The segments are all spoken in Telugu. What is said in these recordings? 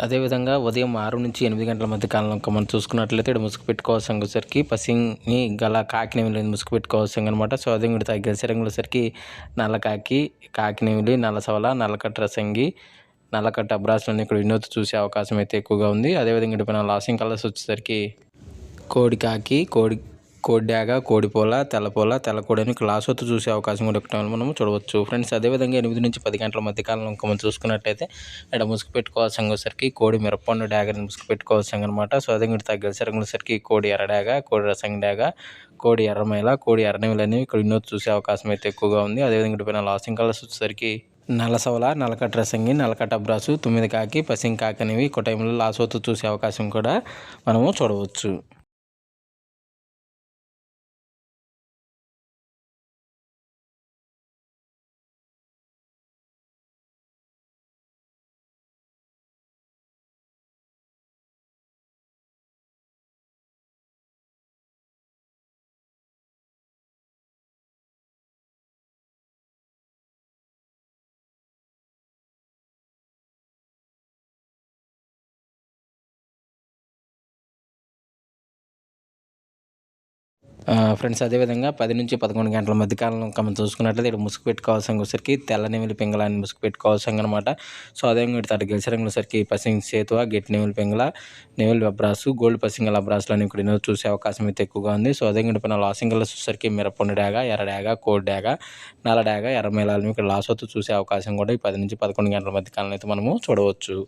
అదేవిధంగా ఉదయం 6-8 గంటల మధ్య కాలంలో మనం చూసుకున్నట్లయితే ఇక్కడ ముసుగు పెట్టుకోవాల్సిన వచ్చేసరికి పసింగి గల కాకినేమిలి ముసుగు పెట్టుకోవాల్సింది అనమాట. సో అదే ఇక్కడ గెలిసరంగుల సరికి నల్ల కాకి, కాకినేమిలి, నల్ల సవల, నల్లకట్ట రసంగి, నల్లకట్ట అబ్రాసులను ఇక్కడ వినోద్ చూసే అవకాశం అయితే ఎక్కువగా ఉంది. అదేవిధంగా ఇక్కడ లాసింగ్ కలర్స్ వచ్చేసరికి కోడి కాకి, కోడి డాగ, కోడిపోల, తెల్లపోల, తెల్లకోడి అని క్లాస్ వత్తు చూసే అవకాశం కూడా ఒకటి మనము చూడవచ్చు ఫ్రెండ్స్. అదేవిధంగా 8-10 గంటల మధ్య కాలంలో ఇంకా మనం చూసుకున్నట్లయితే ఇక్కడ ముసుగు పెట్టుకోవాల్సిన సరికి కోడి మిరపండు డాగని ముసుగు పెట్టుకోవాల్సింది అనమాట. సో అదే ఇక్కడ తగ్గల సరికి కోడి ఎర్ర డాగ, కోడి రసంగి డాగ, కోడి ఎర్రమైల, కోడి ఎర్రనిమలు అనేవి ఇక్కడ వినోద్ చూసే అవకాశం అయితే ఎక్కువగా ఉంది. అదేవిధంగా ఇక్కడ లాసింగ్ కలర్స్ వచ్చేసరికి నల్ల సవల, నల్లకట్ట రసంగి, నల్లకట్ట అబ్రాసు, 9 కాకి, పసింగ్ కాకి అనేవి ఒక టైంలో లాస్ వత్తు చూసే అవకాశం కూడా మనము చూడవచ్చు. ఫ్రెండ్స్ అదేవిధంగా 10-11 గంటల మధ్య కాలంలో మనం చూసుకున్నట్లయితే ఇక్కడ ముసుగు పెట్టుకోవాల్సిన సరికి తెల్ల నెమిలి పింగళాన్ని ముసుగు పెట్టుకోవాల్సింది అనమాట. సో అదేవిధంగా ఇక్కడ గెలిసరంగుల సరికి పసింగ్ సేతువ, గట్టి నెమిలి పింగళ, నెమిలి అబ్రాసు, గోల్డ్ పసింగల అబ్రాసులని ఇక్కడ చూసే అవకాశం అయితే ఎక్కువగా ఉంది. సో అదేవిధంగా ఇక్కడ లాసింగ్ కలర్స్ సరికి మిరపొండు డాగ, ఎర్ర డాగ, కోడి డాగ, నల్ల డాగ, ఎర్రమేళాలను ఇక్కడ లాస్ వత్తు చూసే అవకాశం కూడా ఈ 10-11 గంటల మధ్య కాలంలో అయితే మనము చూడవచ్చు.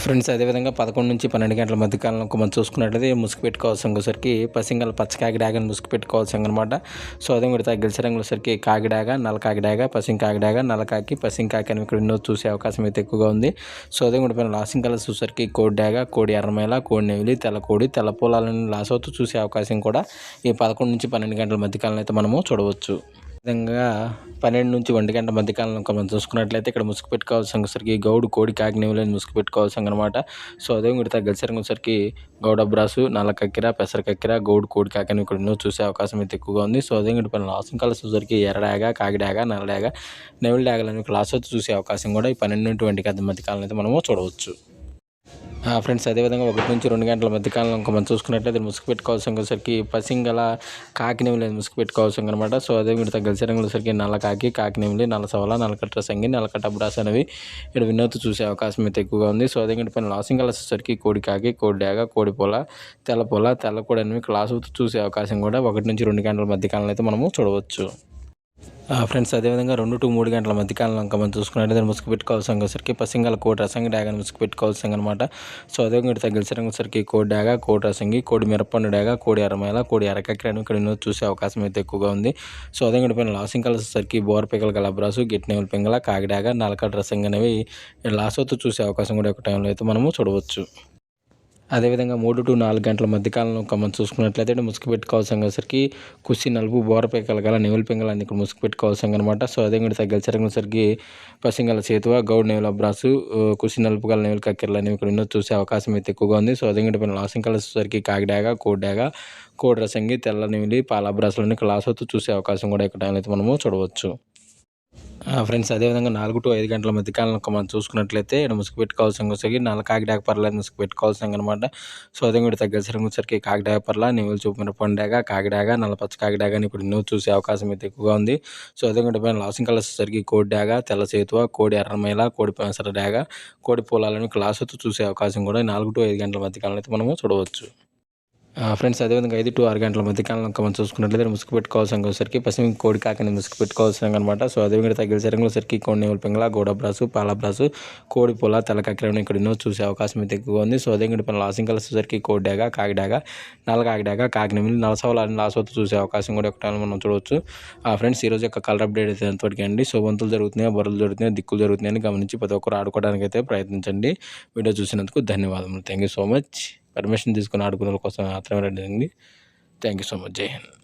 ఫ్రెండ్స్ అదేవిధంగా 11-12 గంటల మధ్య కాలంలో మనం చూసుకున్నట్లయితే ముసుగు పెట్టుకోవాల్సిన సరికి పసింగల పచ్చ కాకిడాగని ముసుగు పెట్టుకోవాల్సింది అనమాట. సో అదే కూడా గెలిసరంగుల సరికి కాకిడాగ, నల్ల కాకిడాగ, పసింగ్ కాకిడాగ, నల్ల కాకి, పసింగ్ కాకి అని ఇక్కడ ఎన్నో చూసే అవకాశం అయితే ఎక్కువగా ఉంది. సో అదే కూడా లాసింగ్ కలర్స్ చూసరికి కోడి డాగ, కోడి ఎర్రమైల, కోడి నెవిలి, తెల్లకోడి, తెల్ల పొలాలను లాస్ అవుతూ చూసే అవకాశం కూడా ఈ 11-12 గంటల మధ్య కాలంలో అయితే మనము చూడవచ్చు. విధంగా 12-1 గంటల మధ్య కాలంలో మనం చూసుకున్నట్లయితే ఇక్కడ ముసుగు పెట్టుకోవాల్సిన సరికి గౌడు, కోడి, కాకినేవులని ముసుగు పెట్టుకోవాల్సింది అనమాట. సో అదే ఇక్కడ గెలిసరంగుల సరికి గౌడ అబ్రాసు, నల్ల కక్కిర, పెసర కక్కిర, గౌడు, కోడి, కాకిని ఇక్కడ ఎన్నో చూసే అవకాశం అయితే ఎక్కువగా ఉంది. సో అదే ఇక్కడ లాసింగ్ కలర్స్ సరికి ఎర్రడాగ, కాకిడాగ, నల్లడాగ, నెవిలి డాగలని క్లాస్ వచ్చి చూసే అవకాశం కూడా ఈ 12-20 గంటల మధ్య కాలంలో అయితే మనము చూడవచ్చు. ఫ్రెండ్స్ అదేవిధంగా 1-2 గంటల మధ్య కాలంలో మనం చూసుకున్నట్లయితే ముసుగు పెట్టుకోవాల్సిన సరికి పసింగల కాకినేమిలి ముసుగు పెట్టుకోవాల్సింది అనమాట. సో అదే మీరు గెలిసరంగుల సరికి నల్ల కాకి, కాకినేమిలి, నల్ల సవల, నల్లకట్ట సంగి, నల్లకట్ట అబ్రాస్ అనేవి ఇక్కడ వినోద్ చూసే అవకాశం అయితే ఎక్కువగా ఉంది. సో అదే పైన లాసింగ్ కలర్స్ సరికి కోడి కాకి, కోడి డాగ, కోడి పొల, తెల్లకోడి అనేవి క్లాస్ చూసే అవకాశం కూడా 1-2 గంటల మధ్య కాలంలో అయితే మనము చూడవచ్చు. ఫ్రెండ్స్ అదేవిధంగా 2-3 గంటల మధ్య కాలంలో మనం చూసుకున్నట్లయితే ముసుగు పెట్టుకోవాల్సిన సరికి పసింగల కోడి రసంగి డాగని ముసుగు పెట్టుకోవాల్సింది అనమాట. సో అదేవిధంగా గెలిసరంగుల సరికి కోడి డాగ, కోడి రసంగి, కోడి మిరపండు డాగ, కోడి ఎర్రమైల, కోడి ఎర్రకక్కిరని ఇక్కడ చూసే అవకాశం అయితే ఎక్కువగా ఉంది. సో అదేవిధంగా పైన లాసింగ్ కలర్స్ సరికి బోర పిక్కల గల అబ్రాసు, గిట్టి నెమలి పింగళ, కాకిడాగ, నల్లకట్ట రసంగి అనేవి లాస్ అవుతూ చూసే అవకాశం కూడా ఒక టైంలో అయితే మనము చూడవచ్చు. అదేవిధంగా 3-4 గంటల మధ్య కాలంలో మనం చూసుకున్నట్లయితే ముసుగు పెట్టుకోవాల్సిన సరికి కుసి నలుపు బోరపేకల గల నెమలి పింగళాన్ని ఇక్కడ ముసుగు పెట్టుకోవాల్సింది అనమాట. సో అదే కూడా గెలిసరంగుల సరికి పసింగల సేతువ, గౌడ్ నెమలి అబ్రాసు, కుసి నలుపు గల నెమలి కక్కెరలు అనేవి ఇక్కడ ఎన్నో చూసే అవకాశం అయితే ఎక్కువగా ఉంది. సో అదే కూడా లాసింగ్ కలర్స్ సరికి కాకిడాగ, కోడి డాగ, కోడి రసంగి, తెల్ల నెమిలి, పాల అబ్రాసులని క్లాస్ అవుతూ చూసే అవకాశం కూడా ఇక్కడ అయితే మనము చూడవచ్చు. ఫ్రెండ్స్ అదేవిధంగా 4-5 గంటల మధ్య కాలంలో మనం చూసుకున్నట్లయితే ఇక్కడ ముసుగు పెట్టుకోవాల్సిన సరికి నల్ల కాకిడాగ పర్లేదు ముసుగు పెట్టుకోవాల్సింది అనమాట. సో అదే కూడా తగ్గసరికి సరికి కాకిడాగ పర్ల, నెమలి చూపు మిరపండు డాగ, కాకిడాగ, నల్ల పచ్చ కాకిడాగ అని ఇప్పుడు ఎన్నో చూసే అవకాశం అయితే ఎక్కువగా ఉంది. సో అదే కూడా పైన లాసింగ్ కలర్స్ సరికి కోడి డాగ, తెల్ల సేతువ, కోడి ఎర్రమైల, కోడి పెసర డాగ, కోడి పొలాలని క్లాస్ అవుతూ చూసే అవకాశం కూడా 4-5 గంటల మధ్య కాలంలో అయితే మనము చూడవచ్చు. ఫ్రెండ్స్ అదేవిధంగా 5-6 గంటల మధ్య కాలంలో మనం చూసుకున్నట్లయితే ముసుగు పెట్టుకోవాల్సిన సరికి పసిమి కోడి కాకిని ముసుగు పెట్టుకోవాల్సిన అనమాట. సో అదేవిధంగా తగ్గిన సరికి కోడి నెమలి పింగళ, గోడబ్రాసు, పాలబ్రాసు, కోడి పొల, తెల్లకక్కిరని ఇక్కడ ఎన్నో చూసే అవకాశం అయితే ఎక్కువగా ఉంది. సో అదేవిధంగా పైన లాసింగ్ కలర్స్ సరికి కోడి డాగ, కాకిడాగ, నల్ల కాకిడాగ, కాకినెమిలి, నలసవలని లాస్ అవుతూ చూసే అవకాశం కూడా ఒకటి మనం చూడవచ్చు. ఫ్రెండ్స్ ఈరోజు యొక్క కలర్ అప్డేట్ అయితే ఎంతవరకు అండి. సో వంతులు జరుగుతున్నాయి, బొరలు జరుగుతున్నాయి, దిక్కులు జరుగుతున్నాయని గమనించి ప్రతి ఒక్కరు ఆడుకోవడానికి అయితే ప్రయత్నించండి. వీడియో చూసినందుకు ధన్యవాదములు. Thank you so much. Permission తీసుకుని ఆడుకునే కోసం మాత్రమే రెడీ అండి. Thank you so much. జై హింద్.